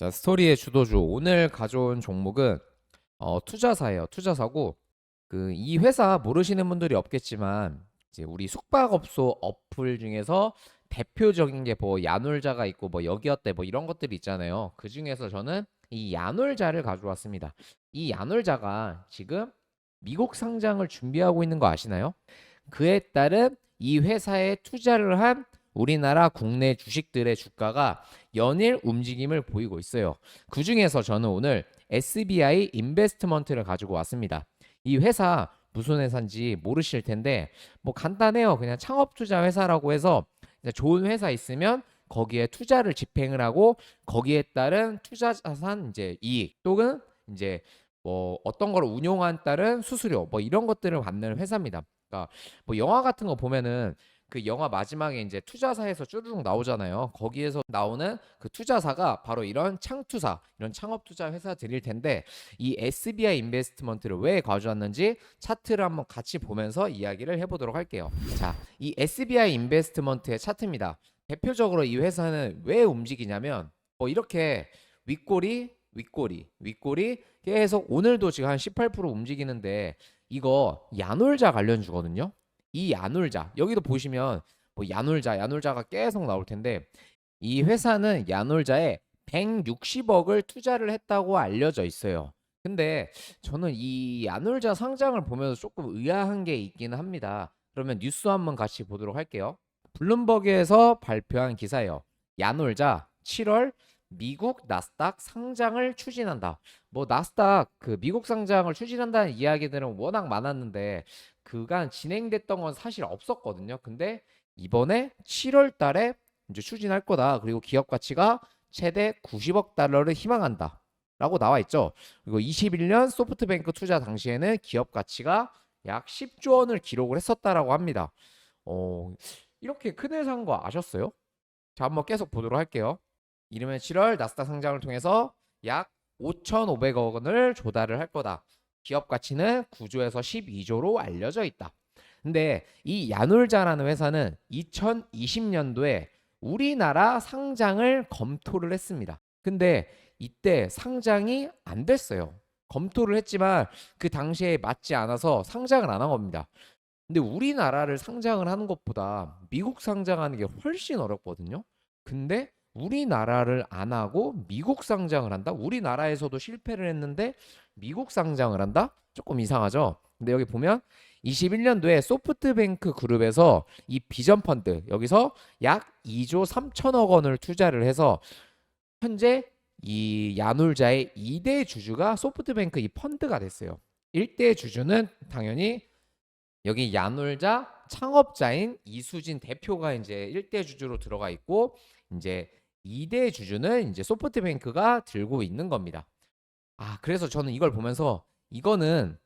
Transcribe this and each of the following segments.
자, 스토리의 주도주 오늘 가져온 종목은 투자사예요. 투자사고 이 회사 모르시는 분들이 없겠지만 이제 우리 숙박업소 어플 중에서 대표적인 게 뭐 야놀자가 있고 뭐 여기어때 뭐 이런 것들이 있잖아요. 그 중에서 저는 이 야놀자를 가져왔습니다. 이 야놀자가 지금 미국 상장을 준비하고 있는 거 아시나요? 그에 따른 이 회사에 투자를 한 우리나라 국내 주식들의 주가가 연일 움직임을 보이고 있어요. 그 중에서 저는 오늘 SBI 인베스트먼트를 가지고 왔습니다. 이 회사 무슨 회사인지 모르실 텐데 뭐 간단해요. 그냥 창업 투자 회사라고 해서 좋은 회사 있으면 거기에 투자를 집행을 하고 거기에 따른 투자 자산 이제 이익 또는 이제 뭐 어떤 걸 운용한 따른 수수료 뭐 이런 것들을 받는 회사입니다. 그러니까 뭐 영화 같은 거 보면은 그 영화 마지막에 이제 투자사에서 쭈루룩 나오잖아요. 거기에서 나오는 그 투자사가 바로 이런 창투사, 이런 창업 투자 회사들일 텐데 이 SBI 인베스트먼트를 왜 가져왔는지 차트를 한번 같이 보면서 이야기를 해보도록 할게요. 자, 이 SBI 인베스트먼트의 차트입니다. 대표적으로 이 회사는 왜 움직이냐면 뭐 이렇게 윗꼬리 계속 오늘도 지금 한 18% 움직이는데 이거 야놀자 관련주거든요. 이 야놀자 여기도 보시면 뭐 야놀자가 계속 나올 텐데 이 회사는 야놀자에 160억을 투자를 했다고 알려져 있어요. 근데 저는 이 야놀자 상장을 보면서 조금 의아한 게 있기는 합니다. 그러면 뉴스 한번 같이 보도록 할게요. 블룸버그에서 발표한 기사예요. 야놀자 7월 미국 나스닥 상장을 추진한다. 뭐 나스닥 그 미국 상장을 추진한다는 이야기들은 워낙 많았는데 그간 진행됐던 건 사실 없었거든요. 근데 이번에 7월 달에 이제 추진할 거다. 그리고 기업 가치가 최대 90억 달러를 희망한다. 라고 나와 있죠. 그리고 21년 소프트뱅크 투자 당시에는 기업 가치가 약 10조 원을 기록을 했었다라고 합니다. 어, 이렇게 큰 회사인 거 아셨어요? 자, 한번 계속 보도록 할게요. 이르면 7월 나스닥 상장을 통해서 약 5,500억 원을 조달을 할 거다. 기업 가치는 9조에서 12조로 알려져 있다. 근데 이 야놀자라는 회사는 2020년도에 우리나라 상장을 검토를 했습니다. 근데 이때 상장이 안 됐어요. 검토를 했지만 그 당시에 맞지 않아서 상장을 안 한 겁니다. 근데 우리나라를 상장을 하는 것보다 미국 상장하는 게 훨씬 어렵거든요. 근데 우리나라를 안 하고 미국 상장을 한다? 우리나라에서도 실패를 했는데 미국 상장을 한다? 조금 이상하죠? 근데 여기 보면 21년도에 소프트뱅크 그룹에서 이 비전 펀드 여기서 약 2조 3천억 원을 투자를 해서 현재 이 야놀자의 2대 주주가 소프트뱅크 이 펀드가 됐어요. 1대 주주는 당연히 여기 야놀자 창업자인 이수진 대표가 이제 1대 주주로 들어가 있고 이제 2대 주주는 이제 소프트뱅크가 들고 있는 겁니다. 아, 그래서 저는 이걸 보면서 이거는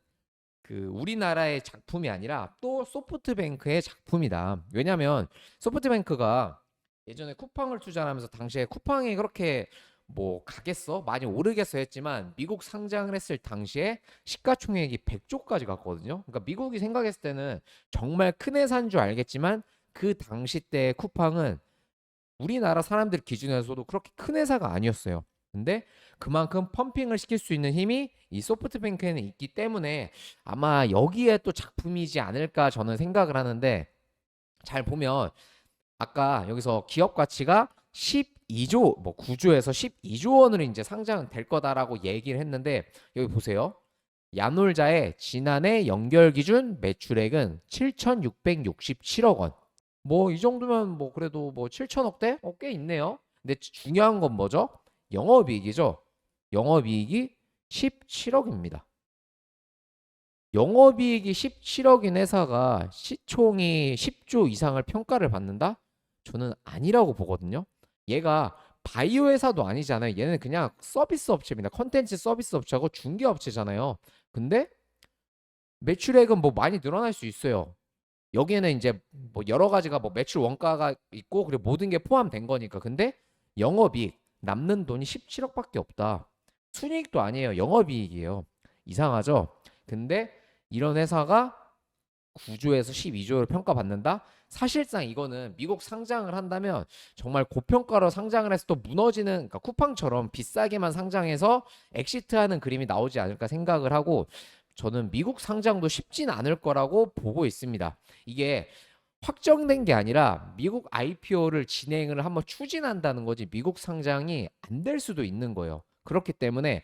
그 우리나라의 작품이 아니라 또 소프트뱅크의 작품이다. 왜냐면 소프트뱅크가 예전에 쿠팡을 투자하면서 당시에 쿠팡이 그렇게 뭐 가겠어? 많이 오르겠어 했지만 미국 상장을 했을 당시에 시가총액이 100조까지 갔거든요. 그러니까 미국이 생각했을 때는 정말 큰 회사인 줄 알겠지만 그 당시 때 쿠팡은 우리나라 사람들 기준에서도 그렇게 큰 회사가 아니었어요. 근데 그만큼 펌핑을 시킬 수 있는 힘이 이 소프트뱅크에는 있기 때문에 아마 여기에 또 작품이지 않을까 저는 생각을 하는데 잘 보면 아까 여기서 기업 가치가 12조 뭐 9조에서 12조 원으로 이제 상장될 거다라고 얘기를 했는데 여기 보세요. 야놀자의 지난해 연결 기준 매출액은 7,667억 원. 뭐 이 정도면 뭐 그래도 뭐 7천억대? 꽤 있네요. 근데 중요한 건 뭐죠? 영업이익이죠. 영업이익이 17억입니다. 영업이익이 17억인 회사가 시총이 10조 이상을 평가를 받는다? 저는 아니라고 보거든요. 얘가 바이오 회사도 아니잖아요. 얘는 그냥 서비스 업체입니다. 컨텐츠 서비스 업체하고 중개 업체잖아요. 근데 매출액은 뭐 많이 늘어날 수 있어요. 여기에는 이제 뭐 여러 가지가 뭐 매출 원가가 있고 그리고 모든 게 포함된 거니까. 근데 영업이익 남는 돈이 17억밖에 없다. 순이익도 아니에요. 영업이익이에요. 이상하죠? 근데 이런 회사가 9조에서 12조를 평가받는다? 사실상 이거는 미국 상장을 한다면 정말 고평가로 상장을 해서 또 무너지는, 그러니까 쿠팡처럼 비싸게만 상장해서 엑시트하는 그림이 나오지 않을까 생각을 하고, 저는 미국 상장도 쉽진 않을 거라고 보고 있습니다. 이게 확정된 게 아니라 미국 IPO를 진행을 한번 추진한다는 거지, 미국 상장이 안 될 수도 있는 거예요. 그렇기 때문에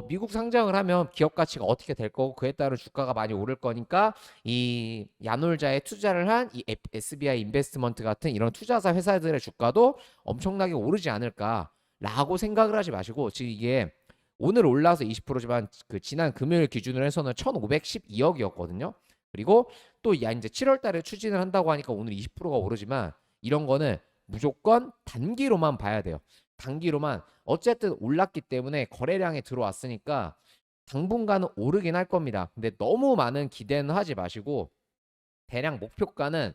미국 상장을 하면 기업 가치가 어떻게 될 거고 그에 따른 주가가 많이 오를 거니까, 이 야놀자에 투자를 한 이 SBI 인베스트먼트 같은 이런 투자사 회사들의 주가도 엄청나게 오르지 않을까라고 생각을 하지 마시고, 지금 이게 오늘 올라서 20%지만 그 지난 금요일 기준으로 해서는 1,512억이었거든요. 그리고 또 야 이제 7월 달에 추진을 한다고 하니까 오늘 20%가 오르지만, 이런 거는 무조건 단기로만 봐야 돼요. 단기로만. 어쨌든 올랐기 때문에 거래량이 들어왔으니까 당분간은 오르긴 할 겁니다. 근데 너무 많은 기대는 하지 마시고, 대략 목표가는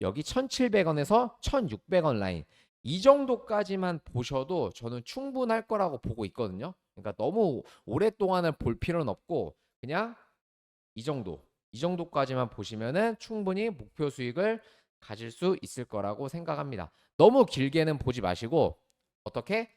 여기 1,700원에서 1,600원 라인, 이 정도까지만 보셔도 저는 충분할 거라고 보고 있거든요. 그러니까 너무 오랫동안을 볼 필요는 없고, 그냥 이 정도까지만 보시면은 충분히 목표 수익을 가질 수 있을 거라고 생각합니다. 너무 길게는 보지 마시고, 어떻게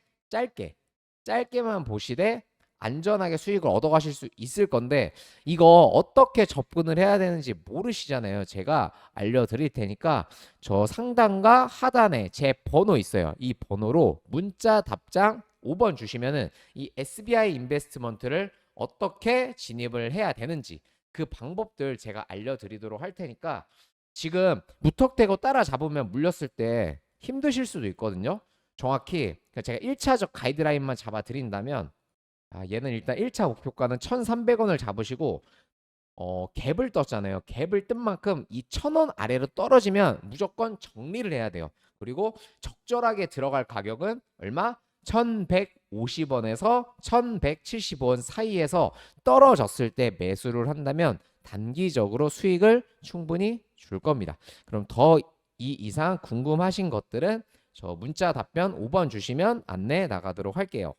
짧게만 보시되 안전하게 수익을 얻어가실 수 있을 건데, 이거 어떻게 접근을 해야 되는지 모르시잖아요. 제가 알려드릴 테니까 저 상단과 하단에 제 번호 있어요. 이 번호로 문자 답장 5번 주시면은 이 SBI 인베스트먼트를 어떻게 진입을 해야 되는지 그 방법들 제가 알려드리도록 할 테니까, 지금 무턱대고 따라잡으면 물렸을 때 힘드실 수도 있거든요. 정확히 제가 1차적 가이드라인만 잡아 드린다면, 얘는 일단 1차 목표가는 1,300원을 잡으시고, 갭을 떴잖아요. 갭을 뜬 만큼 이 1,000원 아래로 떨어지면 무조건 정리를 해야 돼요. 그리고 적절하게 들어갈 가격은 얼마? 1,150원에서 1,170원 사이에서 떨어졌을 때 매수를 한다면 단기적으로 수익을 충분히 줄 겁니다. 그럼 더 이 이상 궁금하신 것들은 저 문자 답변 5번 주시면 안내 나가도록 할게요.